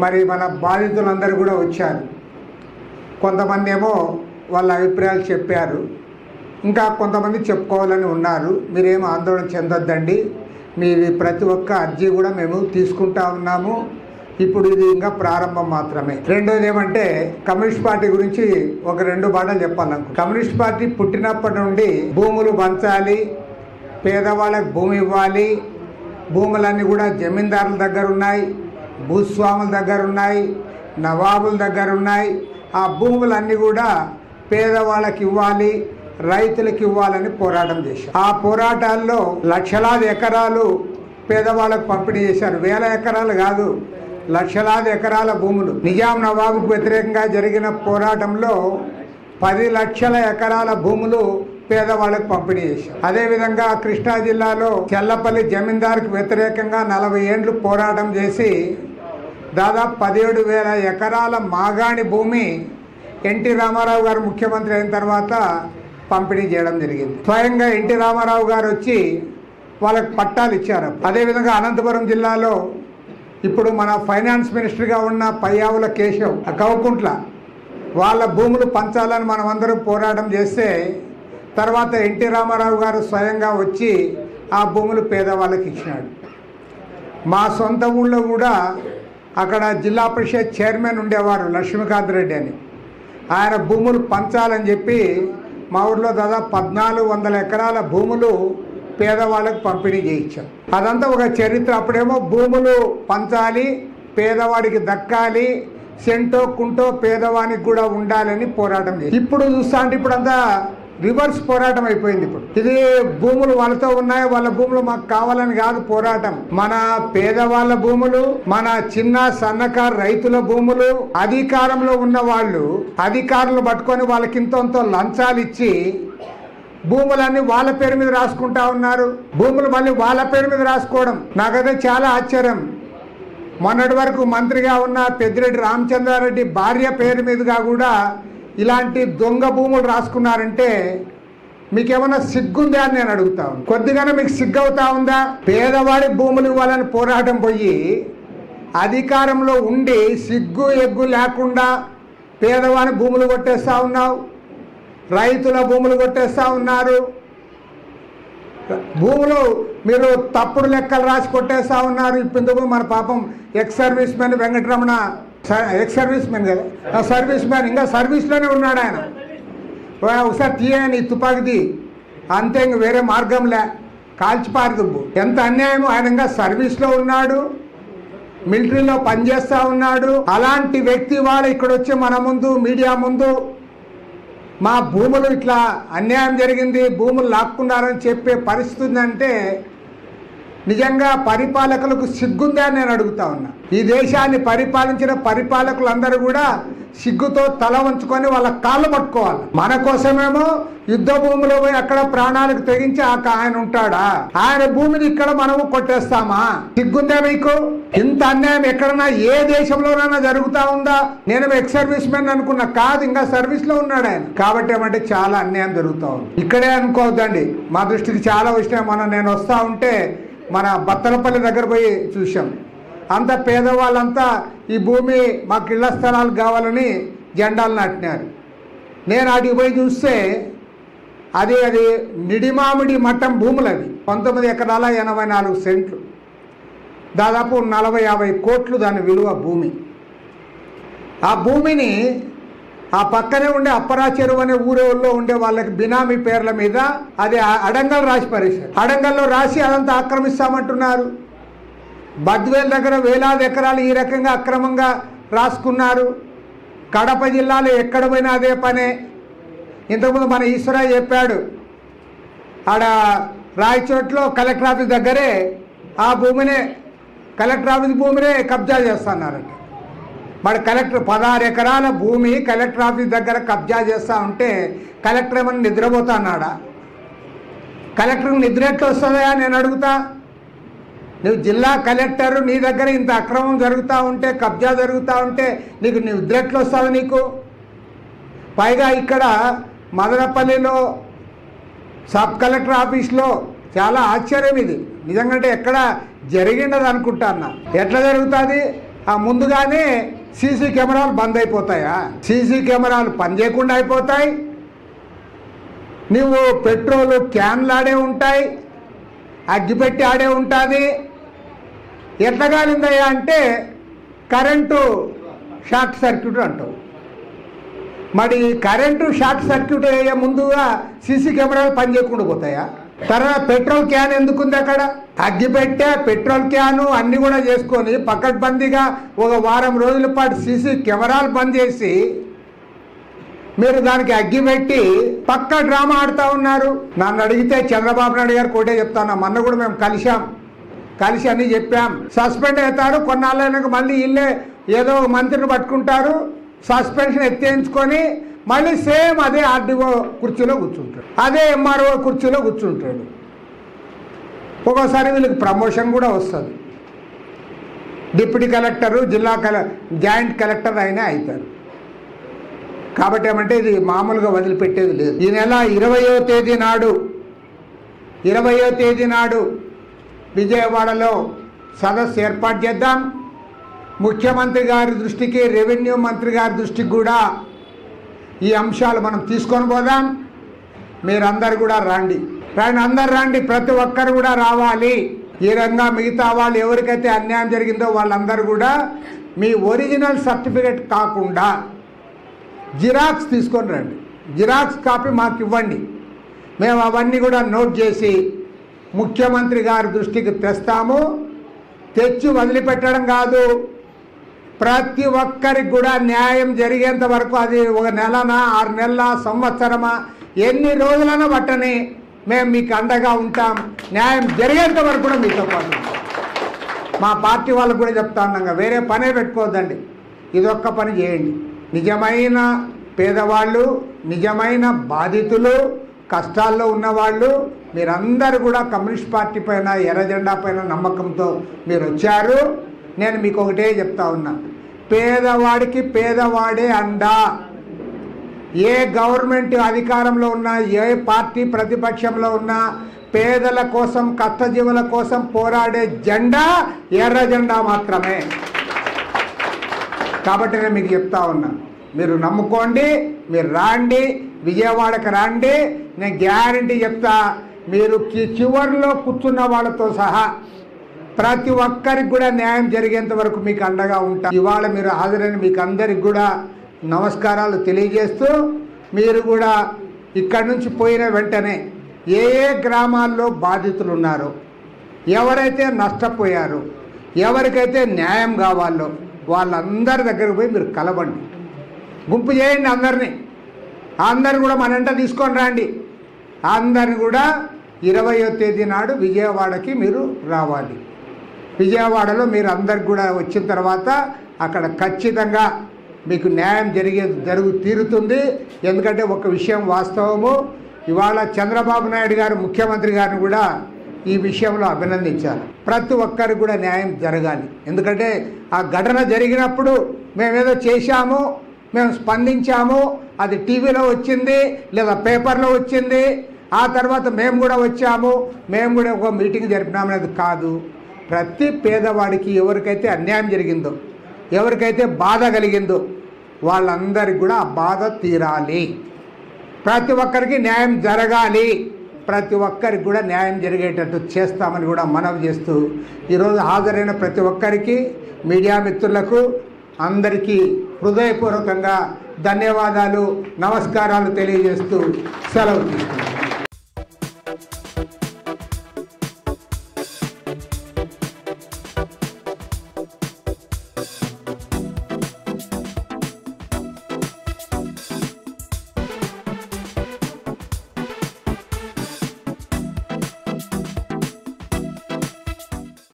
మరి మన బాధితులందరూ కూడా వచ్చారు. కొంతమంది ఏమో వాళ్ళ అభిప్రాయాలు చెప్పారు, ఇంకా కొంతమంది చెప్పుకోవాలని ఉన్నారు. మీరేం ఆందోళన చెందొద్దండి, మీది ప్రతి ఒక్క అర్జీ కూడా మేము తీసుకుంటా ఉన్నాము. ఇప్పుడు ఇది ఇంకా ప్రారంభం మాత్రమే. రెండోది ఏమంటే కమ్యూనిస్ట్ పార్టీ గురించి ఒక 2 మాటలు చెప్పాలనుకో. కమ్యూనిస్ట్ పార్టీ పుట్టినప్పటి నుండి భూములు పంచాలి, పేదవాళ్ళకి భూమి ఇవ్వాలి, భూములన్నీ కూడా జమీందారుల దగ్గర ఉన్నాయి, భూస్వాముల దగ్గర ఉన్నాయి, నవాబుల దగ్గర ఉన్నాయి. ఆ భూములన్నీ కూడా పేదవాళ్ళకి ఇవ్వాలి, రైతులకు ఇవ్వాలని పోరాటం చేశారు. ఆ పోరాటాల్లో లక్షలాది ఎకరాలు పేదవాళ్ళకు పంపిణీ చేశారు. వేల ఎకరాలు కాదు, లక్షలాది ఎకరాల భూములు. నిజాం నవాబుకు వ్యతిరేకంగా జరిగిన పోరాటంలో 10 లక్షల ఎకరాల భూములు పేదవాళ్ళకు పంపిణీ చేశారు. అదేవిధంగా కృష్ణా జిల్లాలో చెల్లపల్లి జమీందారుకు వ్యతిరేకంగా 40 ఏండ్లు పోరాటం చేసి దాదాపు 17,000 ఎకరాల మాగాణి భూమి ఎన్టీ రామారావు గారు ముఖ్యమంత్రి అయిన తర్వాత పంపిణీ చేయడం జరిగింది. స్వయంగా ఎన్టీ రామారావు గారు వచ్చి వాళ్ళకి పట్టాలు ఇచ్చారు. అదేవిధంగా అనంతపురం జిల్లాలో ఇప్పుడు మన ఫైనాన్స్ మినిస్టర్గా ఉన్న పయ్యావుల కేశవ్, కౌకుంట్ల, వాళ్ళ భూములు పంచాలని మనం అందరం పోరాటం చేస్తే తర్వాత ఎన్టీ రామారావు గారు స్వయంగా వచ్చి ఆ భూములు పేదవాళ్ళకి ఇచ్చినాడు. మా సొంత ఊళ్ళో కూడా అక్కడ జిల్లా పరిషత్ చైర్మన్ ఉండేవారు లక్ష్మీకాంత్ రెడ్డి అని. ఆయన భూములు పంచాలని చెప్పి మా ఊర్లో దాదాపు 1,400 ఎకరాల భూములు పేదవాళ్ళకు పంపిణీ చేయించాం. అదంతా ఒక చరిత్ర. అప్పుడేమో భూములు పంచాలి, పేదవాడికి దక్కాలి, సెంటో కుంటో పేదవానికి కూడా ఉండాలని పోరాటం చేసి ఇప్పుడు చూస్తా అంటే ఇప్పుడంతా రివర్స్ పోరాటం అయిపోయింది. ఇప్పుడు ఇది భూములు వాళ్ళతో ఉన్నాయి, వాళ్ళ భూములు మాకు కావాలని కాదు పోరాటం. మన పేదవాళ్ళ భూములు, మన చిన్న సన్నకారు రైతుల భూములు, అధికారంలో ఉన్న వాళ్ళు అధికారులు పట్టుకొని వాళ్ళకి ఇంతో లంచాలు ఇచ్చి భూములన్నీ వాళ్ళ పేరు మీద రాసుకుంటా ఉన్నారు. భూములు మళ్ళీ వాళ్ళ పేరు మీద రాసుకోవడం నాకైతే చాలా ఆశ్చర్యం. మొన్నటి వరకు మంత్రిగా ఉన్న పెద్దిరెడ్డి రామచంద్రారెడ్డి భార్య పేరు మీదుగా కూడా ఇలాంటి దొంగ భూములు రాసుకున్నారంటే మీకేమన్నా సిగ్గుందా అని నేను అడుగుతాను. కొద్దిగానే మీకు సిగ్గు అవుతా ఉందా? పేదవాడి భూములు ఇవ్వాలని పోరాటం పోయి అధికారంలో ఉండి సిగ్గు ఎగ్గు లేకుండా పేదవాడి భూములు కొట్టేస్తా ఉన్నావు, రైతుల భూములు కొట్టేస్తా ఉన్నారు. భూములు మీరు తప్పుడు లెక్కలు రాసి కొట్టేస్తా ఉన్నారు. ఇప్పుడు మన పాపం ex service men Venkataramana, ex service men కదా, సర్వీస్ మ్యాన్ ఇంకా సర్వీస్లోనే ఉన్నాడు ఆయన. ఒకసారి తీయని తుపాకిది అంతే, ఇంక వేరే మార్గంలే, కాల్చిపారి దుబ్బు. ఎంత అన్యాయం! ఆయన ఇంకా సర్వీస్లో ఉన్నాడు, మిలిటరీలో పనిచేస్తూ ఉన్నాడు. అలాంటి వ్యక్తి వాడు ఇక్కడ వచ్చి మన ముందు మీడియా ముందు మా భూములు ఇట్లా అన్యాయం జరిగింది, భూములు లాక్కున్నారని చెప్పే పరిస్థితి ఉందంటే నిజంగా పరిపాలకులకు సిగ్గుందా అని నేను అడుగుతా ఉన్నా. ఈ దేశాన్ని పరిపాలించిన పరిపాలకులందరూ కూడా సిగ్గుతో తల వంచుకొని వాళ్ళ కాళ్ళు పట్టుకోవాలి. మన కోసమేమో యుద్ధ భూమిలో పోయి అక్కడ ప్రాణాలకు తెగించి ఆయన ఉంటాడా? ఆయన భూమిని ఇక్కడ మనము కొట్టేస్తామా? సిగ్గుందా మీకు? ఇంత అన్యాయం ఎక్కడన్నా ఏ దేశంలోనైనా జరుగుతా ఉందా? నేను ఎక్స్ సర్వీస్ మెన్ అనుకున్నా, కాదు, ఇంకా సర్వీస్ లో ఉన్నాడు ఆయన. కాబట్టి ఏమంటే చాలా అన్యాయం జరుగుతూ ఉంది. ఇక్కడే అనుకోవద్దండి, మా దృష్టికి చాలా విషయం. నేను వస్తా ఉంటే మన బత్తలపల్లి దగ్గర పోయి చూసాం. అంత పేదవాళ్ళంతా ఈ భూమి మాకు ఇళ్ల స్థలాలు కావాలని జెండాలు నాటినారు. నేను అడిగి పోయి చూస్తే అది నిడిమామిడి మట్టం భూములు. అవి 19 ఎకరాల 84 సెంట్లు, దాదాపు 40-50 కోట్లు దాని విలువ భూమి. ఆ భూమిని ఆ పక్కనే ఉండే అప్పరా చెరువు అనే ఊరేళ్ళలో ఉండే వాళ్ళకి బినామీ పేర్ల మీద అది అడంగల్ రాసి పరిశారు. అడంగల్లో రాసి అదంతా ఆక్రమిస్తామంటున్నారు. బద్వేల్ దగ్గర వేలాది ఎకరాలు ఈ రకంగా అక్రమంగా రాసుకున్నారు. కడప జిల్లాలో ఎక్కడ పోయినా అదే పనే. ఇంతకుముందు మన ఈశ్వరయ్య చెప్పాడు, ఆడ రాయచోట్లో కలెక్టర్ ఆఫీస్ దగ్గరే ఆ భూమినే, కలెక్టర్ ఆఫీస్ భూమినే కబ్జా చేస్తున్నారంట. మరి కలెక్టర్ 16 ఎకరాల భూమి కలెక్టర్ ఆఫీస్ దగ్గర కబ్జా చేస్తూ ఉంటే కలెక్టర్ ఏమన్నా నిద్రపోతా అన్నాడా? కలెక్టర్కి నిద్ర ఎట్లా వస్తుందా నేను అడుగుతా. నువ్వు జిల్లా కలెక్టర్, నీ దగ్గర ఇంత అక్రమం జరుగుతూ ఉంటే, కబ్జా జరుగుతూ ఉంటే నీకు నిద్ర ఎట్లా వస్తుంది నీకు? పైగా ఇక్కడ మదనపల్లిలో సబ్ కలెక్టర్ ఆఫీస్లో చాలా ఆశ్చర్యం ఇది నిజంగా. ఎక్కడ జరిగిండదు అనుకుంటా అన్న. ఎట్లా జరుగుతుంది? ముందుగానే సీసీ కెమెరాలు బంద్ అయిపోతాయా? సీసీ కెమెరాలు పనిచేయకుండా అయిపోతాయి. నువ్వు పెట్రోల్ క్యాన్లు ఆడే ఉంటాయి, అగ్గిపెట్టి ఆడే ఉంటుంది. ఎట్లా కాలిందయ్యా అంటే కరెంటు షార్ట్ సర్క్యూట్ అంటావు. మరి కరెంటు షార్ట్ సర్క్యూట్ అయ్యే ముందుగా సీసీ కెమెరాలు పనిచేయకుండా పోతాయా? తర్వాత పెట్రోల్ క్యాన్ ఎందుకుంది అక్కడ? అగ్గిపెట్టే పెట్రోల్ క్యాను అన్నీ కూడా చేసుకొని పకడ్బందీగా ఒక వారం రోజుల పాటు సీసీ కెమెరాలు బంద్ చేసి మీరు దానికి అగ్గి పెట్టి పక్క డ్రామా ఆడుతూ ఉన్నారు. నన్ను అడిగితే చంద్రబాబు నాయుడు గారు కోటే చెప్తాను. మొన్న కూడా మేము కలిసి అన్నీ చెప్పాం. సస్పెండ్ అవుతారు, కొన్నాళ్ళకి మళ్ళీ ఇల్లే ఏదో మంత్రిని పట్టుకుంటారు, సస్పెన్షన్ ఎత్తేయించుకొని మళ్ళీ సేమ్ అదే ఆర్డీఓ కుర్చీలో కూర్చుంటాడు, అదే ఎంఆర్ఓ కుర్చీలో కూర్చుంటాడు. ఒక్కోసారి వీళ్ళకి ప్రమోషన్ కూడా వస్తుంది. డిప్యూటీ కలెక్టరు జిల్లా జాయింట్ కలెక్టర్ అయినా అవుతారు. కాబట్టి ఏమంటే ఇది మామూలుగా వదిలిపెట్టేది లేదు. ఈ నెల 20వ తేదీ నాడు విజయవాడలో సదస్సు ఏర్పాటు చేద్దాం. ముఖ్యమంత్రి గారి దృష్టికి, రెవెన్యూ మంత్రి గారి దృష్టికి కూడా ఈ అంశాలు మనం తీసుకొని పోదాం. మీరందరూ కూడా అందరు రండి, ప్రతి ఒక్కరు కూడా రావాలి. ఈ రంగా మిగతా వాళ్ళు ఎవరికైతే అన్యాయం జరిగిందో వాళ్ళందరూ కూడా మీ ఒరిజినల్ సర్టిఫికేట్ కాకుండా జిరాక్స్ తీసుకొని రండి. జిరాక్స్ కాపీ మాకు ఇవ్వండి. మేము అవన్నీ కూడా నోట్ చేసి ముఖ్యమంత్రి గారి దృష్టికి తెస్తాము. తెచ్చి వదిలిపెట్టడం కాదు, ప్రతి ఒక్కరికి కూడా న్యాయం జరిగేంత వరకు, అది 1 నెలనా 6 నెలల సంవత్సరమా ఎన్ని రోజులైనా పట్టని మేము మీకు అండగా ఉంటాం. న్యాయం జరిగేంత వరకు కూడా మీతో పాటు మా పార్టీ వాళ్ళకు కూడా చెప్తా ఉన్నాగా, వేరే పనే పెట్టుకోవద్దండి, ఇదొక్క పని చేయండి. నిజమైన పేదవాళ్ళు, నిజమైన బాధితులు, కష్టాల్లో ఉన్నవాళ్ళు మీరందరూ కూడా కమ్యూనిస్ట్ పార్టీ పైన, ఎర్ర జెండా పైన నమ్మకంతో మీరు వచ్చారు. నేను మీకు ఒకటే చెప్తా ఉన్నా, పేదవాడికి పేదవాడే అండా. ఏ గవర్నమెంట్ అధికారంలో ఉన్నా, ఏ పార్టీ ప్రతిపక్షంలో ఉన్నా, పేదల కోసం, కష్టజీవుల కోసం పోరాడే జెండా ఎర్ర జెండా మాత్రమే. కాబట్టి నేను మీకు చెప్తా ఉన్నా, మీరు నమ్ముకోండి, మీరు రాండి, విజయవాడకు రండి. నేను గ్యారంటీ చెప్తా, మీరు చివరిలో కూర్చున్న వాళ్ళతో సహా ప్రతి ఒక్కరికి కూడా న్యాయం జరిగేంత వరకు మీకు అండగా ఉంటా. ఇవాళ మీరు హాజరైన మీకు అందరికి కూడా నమస్కారాలు తెలియజేస్తూ, మీరు కూడా ఇక్కడి నుంచి పోయిన వెంటనే ఏ గ్రామాల్లో బాధితులు ఉన్నారో, ఎవరైతే నష్టపోయారో, ఎవరికైతే న్యాయం కావాలో వాళ్ళందరి దగ్గరకు పోయి మీరు కలవండి, గుంపు చేయండి. అందరిని కూడా మన వెంట తీసుకొని రండి. అందరిని కూడా 20వ తేదీ నాడు విజయవాడకి మీరు రావాలి. విజయవాడలో మీరు అందరికి కూడా వచ్చిన తర్వాత అక్కడ ఖచ్చితంగా మీకు న్యాయం తీరుతుంది. ఎందుకంటే ఒక విషయం వాస్తవము, ఇవాళ చంద్రబాబు నాయుడు గారు ముఖ్యమంత్రి గారిని కూడా ఈ విషయంలో అభినందించారు. ప్రతి ఒక్కరికి కూడా న్యాయం జరగాలి. ఎందుకంటే ఆ ఘటన జరిగినప్పుడు మేమేదో చేశాము, మేము స్పందించాము, అది టీవీలో వచ్చింది లేదా పేపర్లో వచ్చింది, ఆ తర్వాత మేము కూడా వచ్చాము, మేము కూడా ఒక మీటింగ్ జరిపినామనేది కాదు. ప్రతి పేదవాడికి ఎవరికైతే అన్యాయం జరిగిందో, ఎవరికైతే బాధ కలిగిందో వాళ్ళందరికీ కూడా ఆ బాధ తీరాలి. ప్రతి ఒక్కరికి న్యాయం జరగాలి. ప్రతి ఒక్కరికి కూడా న్యాయం జరిగేటట్టు చేస్తామని కూడా మనవి చేస్తూ, ఈరోజు హాజరైన ప్రతి ఒక్కరికి, మీడియా మిత్రులకు అందరికీ హృదయపూర్వకంగా ధన్యవాదాలు, నమస్కారాలు తెలియజేస్తూ సెలవు తీసుకుంటాను.